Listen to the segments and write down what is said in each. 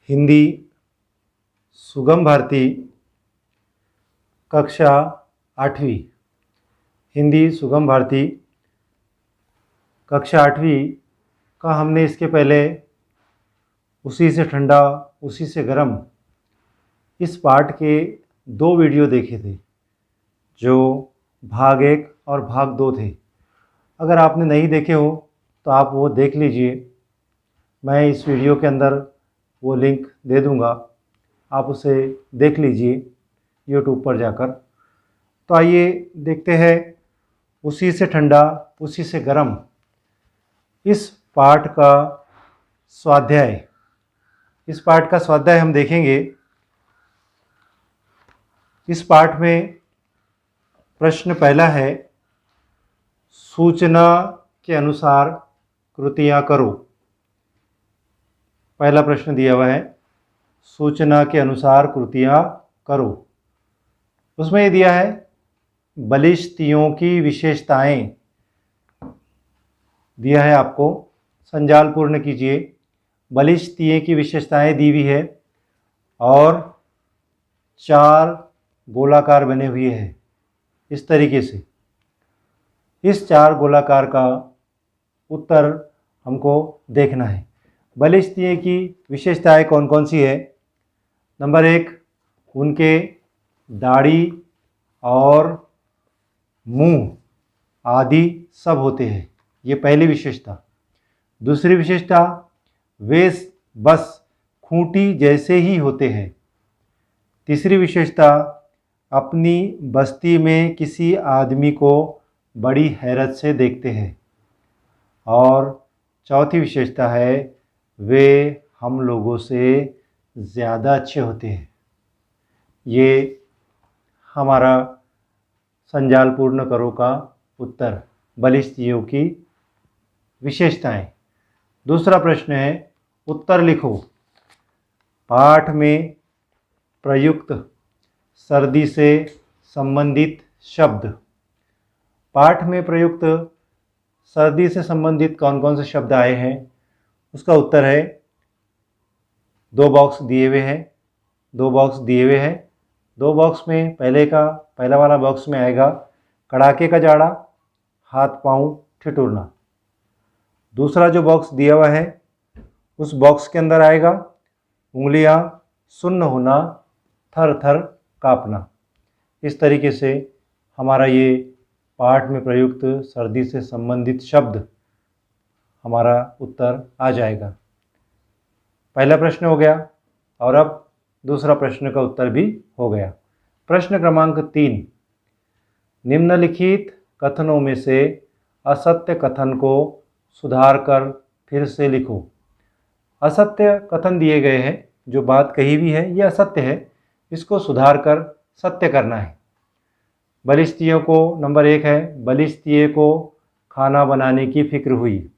हिंदी सुगम भारती कक्षा 8वीं। हिंदी सुगम भारती कक्षा 8वीं का हमने इसके पहले उसी से ठंडा उसी से गर्म इस पाठ के 2 वीडियो देखे थे, जो भाग 1 और भाग 2 थे। अगर आपने नहीं देखे हो तो आप वो देख लीजिए। मैं इस वीडियो के अंदर वो लिंक दे दूँगा, आप उसे देख लीजिए यूट्यूब पर जाकर। तो आइए देखते हैं उसी से ठंडा उसी से गर्म इस पाठ का स्वाध्याय। इस पाठ का स्वाध्याय हम देखेंगे। इस पाठ में प्रश्न पहला है, सूचना के अनुसार कृतियाँ करो। पहला प्रश्न दिया हुआ है, सूचना के अनुसार कृतियाँ करो। उसमें ये दिया है, बलिष्ठियों की विशेषताएं दिया है आपको। संजाल पूर्ण कीजिए। बलिष्ठियों की विशेषताएं दी हुई है और 4 गोलाकार बने हुए हैं। इस तरीके से इस 4 गोलाकार का उत्तर हमको देखना है। बलिष्ठियों की विशेषताएं कौन कौन सी है? नंबर 1, उनके दाढ़ी और मुंह आदि सब होते हैं, ये पहली विशेषता। दूसरी विशेषता, वे बस खूंटी जैसे ही होते हैं। तीसरी विशेषता, अपनी बस्ती में किसी आदमी को बड़ी हैरत से देखते हैं। और चौथी विशेषता है, वे हम लोगों से ज़्यादा अच्छे होते हैं। ये हमारा संजाल पूर्ण करो का उत्तर, बलिष्ठियों की विशेषताएं। दूसरा प्रश्न है, उत्तर लिखो। पाठ में प्रयुक्त सर्दी से संबंधित शब्द। पाठ में प्रयुक्त सर्दी से संबंधित कौन कौन से शब्द आए हैं, उसका उत्तर है, 2 बॉक्स दिए हुए हैं। 2 बॉक्स दिए हुए हैं। 2 बॉक्स में पहला वाला बॉक्स में आएगा कड़ाके का जाड़ा, हाथ पांव ठिठुरना। दूसरा जो बॉक्स दिया हुआ है, उस बॉक्स के अंदर आएगा उंगलियां सुन्न होना, थर थर कांपना। इस तरीके से हमारा ये पाठ में प्रयुक्त सर्दी से संबंधित शब्द हमारा उत्तर आ जाएगा। पहला प्रश्न हो गया और अब दूसरा प्रश्न का उत्तर भी हो गया। प्रश्न क्रमांक 3, निम्नलिखित कथनों में से असत्य कथन को सुधार कर फिर से लिखो। असत्य कथन दिए गए हैं, जो बात कही हुई है ये असत्य है, इसको सुधार कर सत्य करना है। बलिष्ठियों को, नंबर 1 है, बलिष्ठियों को खाना बनाने की फिक्र हुई।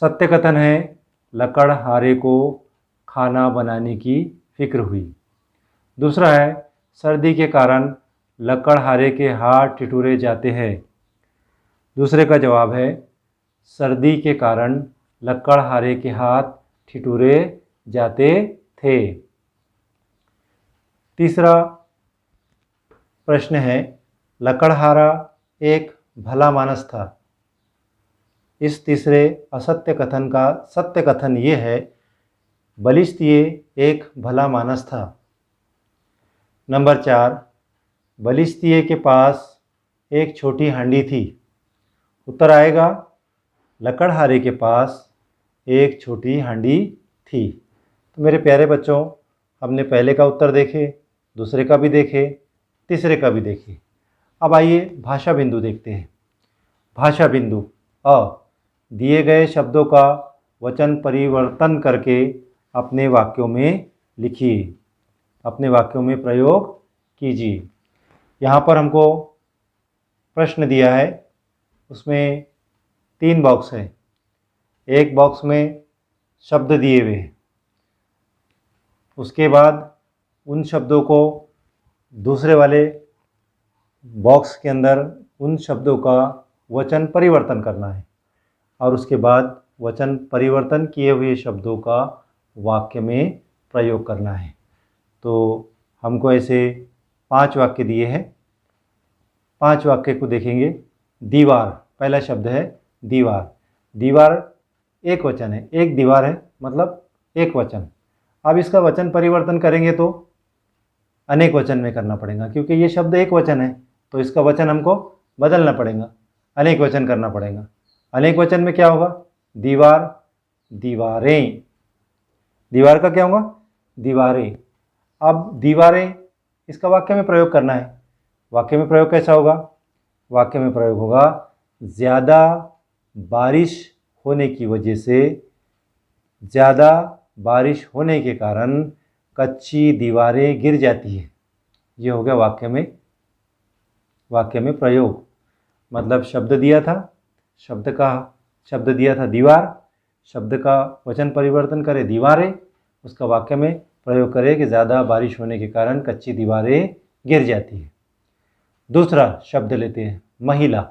सत्य कथन है, लकड़हारे को खाना बनाने की फिक्र हुई। दूसरा है, सर्दी के कारण लकड़हारे के हाथ ठिठुरे जाते हैं। दूसरे का जवाब है, सर्दी के कारण लकड़हारे के हाथ ठिठुरे जाते थे। तीसरा प्रश्न है, लकड़हारा एक भला मानस था। इस तीसरे असत्य कथन का सत्य कथन ये है, बलिष्ठिय एक भला मानस था। नंबर 4, बलिष्ठिय के पास एक छोटी हांडी थी। उत्तर आएगा, लकड़हारे के पास एक छोटी हांडी थी। तो मेरे प्यारे बच्चों, हमने पहले का उत्तर देखे, दूसरे का भी देखे, तीसरे का भी देखे। अब आइए भाषा बिंदु देखते हैं। भाषा बिंदु अ, दिए गए शब्दों का वचन परिवर्तन करके अपने वाक्यों में लिखिए, अपने वाक्यों में प्रयोग कीजिए। यहाँ पर हमको प्रश्न दिया है, उसमें 3 बॉक्स है। एक बॉक्स में शब्द दिए हुए हैं, उसके बाद उन शब्दों को दूसरे वाले बॉक्स के अंदर उन शब्दों का वचन परिवर्तन करना है और उसके बाद वचन परिवर्तन किए हुए शब्दों का वाक्य में प्रयोग करना है। तो हमको ऐसे 5 वाक्य दिए हैं। 5 वाक्य को देखेंगे। दीवार, पहला शब्द है दीवार। दीवार एक वचन है, एक दीवार है मतलब एक वचन। अब इसका वचन परिवर्तन करेंगे तो अनेक वचन में करना पड़ेगा, क्योंकि ये शब्द एक वचन है तो इसका वचन हमको बदलना पड़ेगा, अनेक वचन करना पड़ेगा। अनेक वचन में क्या होगा? दीवार, दीवारें। दीवार का क्या होगा? दीवारें। अब दीवारें इसका वाक्य में प्रयोग करना है। वाक्य में प्रयोग कैसा होगा? वाक्य में प्रयोग होगा ज़्यादा बारिश होने की वजह से, ज़्यादा बारिश होने के कारण कच्ची दीवारें गिर जाती है। ये हो गया वाक्य में प्रयोग। मतलब शब्द दिया था, शब्द दिया था दीवार, शब्द का वचन परिवर्तन करें दीवारें, उसका वाक्य में प्रयोग करें कि ज़्यादा बारिश होने के कारण कच्ची दीवारें गिर जाती है। दूसरा शब्द लेते हैं महिला।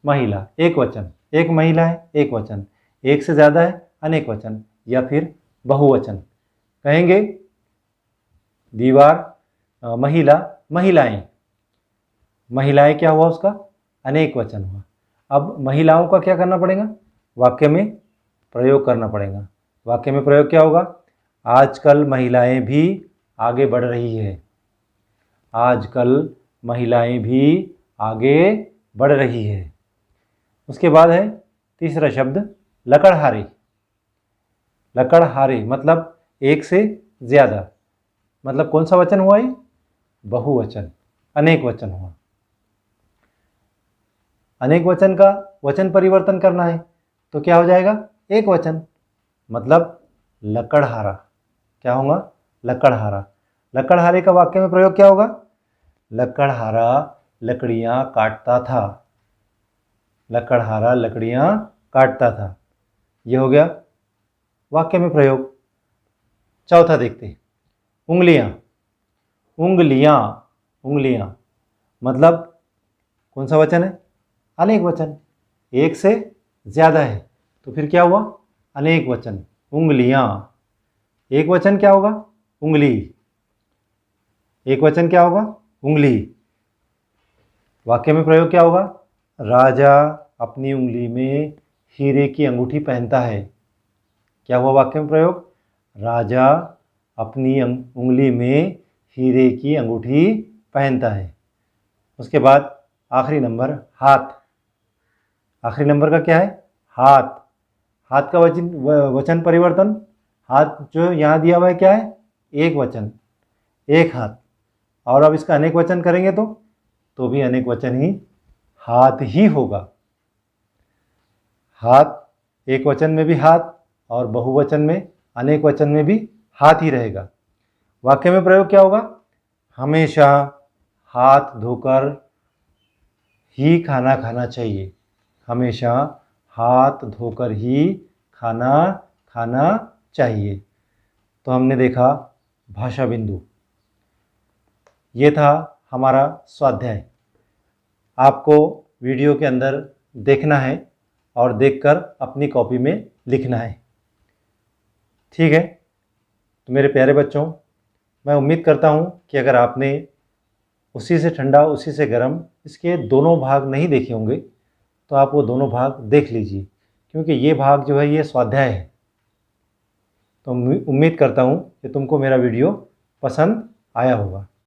महिला एक वचन, एक महिला है एक वचन, एक से ज़्यादा है अनेक वचन या फिर बहुवचन। कहेंगे दीवार, महिला, महिलाएं। महिलाएं क्या हुआ? उसका अनेक वचन हुआ। अब महिलाओं का क्या करना पड़ेगा? वाक्य में प्रयोग करना पड़ेगा। वाक्य में प्रयोग क्या होगा? आजकल महिलाएं भी आगे बढ़ रही है। आजकल महिलाएं भी आगे बढ़ रही है। उसके बाद है तीसरा शब्द लकड़हारे। लकड़हारे मतलब एक से ज़्यादा, मतलब कौन सा वचन हुआ ये? बहुवचन, अनेक वचन हुआ। अनेक वचन का वचन परिवर्तन करना है तो क्या हो जाएगा? एक वचन, मतलब लकड़हारा। क्या होगा? लकड़हारा। लकड़हारे का वाक्य में प्रयोग क्या होगा? लकड़हारा लकड़ियाँ काटता था। लकड़हारा लकड़ियाँ काटता था। ये हो गया वाक्य में प्रयोग। चौथा देखते हैं उंगलियाँ। उंगलियाँ, उंगलियाँ मतलब कौन सा वचन है? अनेक वचन, एक से ज़्यादा है तो फिर क्या हुआ? अनेक वचन, उंगलियाँ। एक वचन क्या होगा? उंगली। एक वचन क्या होगा? उंगली। वाक्य में प्रयोग क्या होगा? राजा अपनी उंगली में हीरे की अंगूठी पहनता है। क्या हुआ वाक्य में प्रयोग? राजा अपनी उंगली में हीरे की अंगूठी पहनता है। उसके बाद आखिरी नंबर हाथ। आखिरी नंबर का क्या है? हाथ। हाथ का वचन परिवर्तन। हाथ जो यहाँ दिया हुआ है क्या है? एक वचन, एक हाथ। और अब इसका अनेक वचन करेंगे तो भी अनेक वचन ही हाथ ही होगा। हाथ एक वचन में भी हाथ और बहुवचन में, अनेक वचन में भी हाथ ही रहेगा। वाक्य में प्रयोग क्या होगा? हमेशा हाथ धोकर ही खाना खाना चाहिए। हमेशा हाथ धोकर ही खाना खाना चाहिए। तो हमने देखा भाषा बिंदु। ये था हमारा स्वाध्याय। आपको वीडियो के अंदर देखना है और देखकर अपनी कॉपी में लिखना है। ठीक है? तो मेरे प्यारे बच्चों, मैं उम्मीद करता हूँ कि अगर आपने उसी से ठंडा उसी से गर्म इसके दोनों भाग नहीं देखे होंगे तो आप वो दोनों भाग देख लीजिए, क्योंकि ये भाग जो है ये स्वाध्याय है। तो उम्मीद करता हूँ कि तुमको मेरा वीडियो पसंद आया होगा।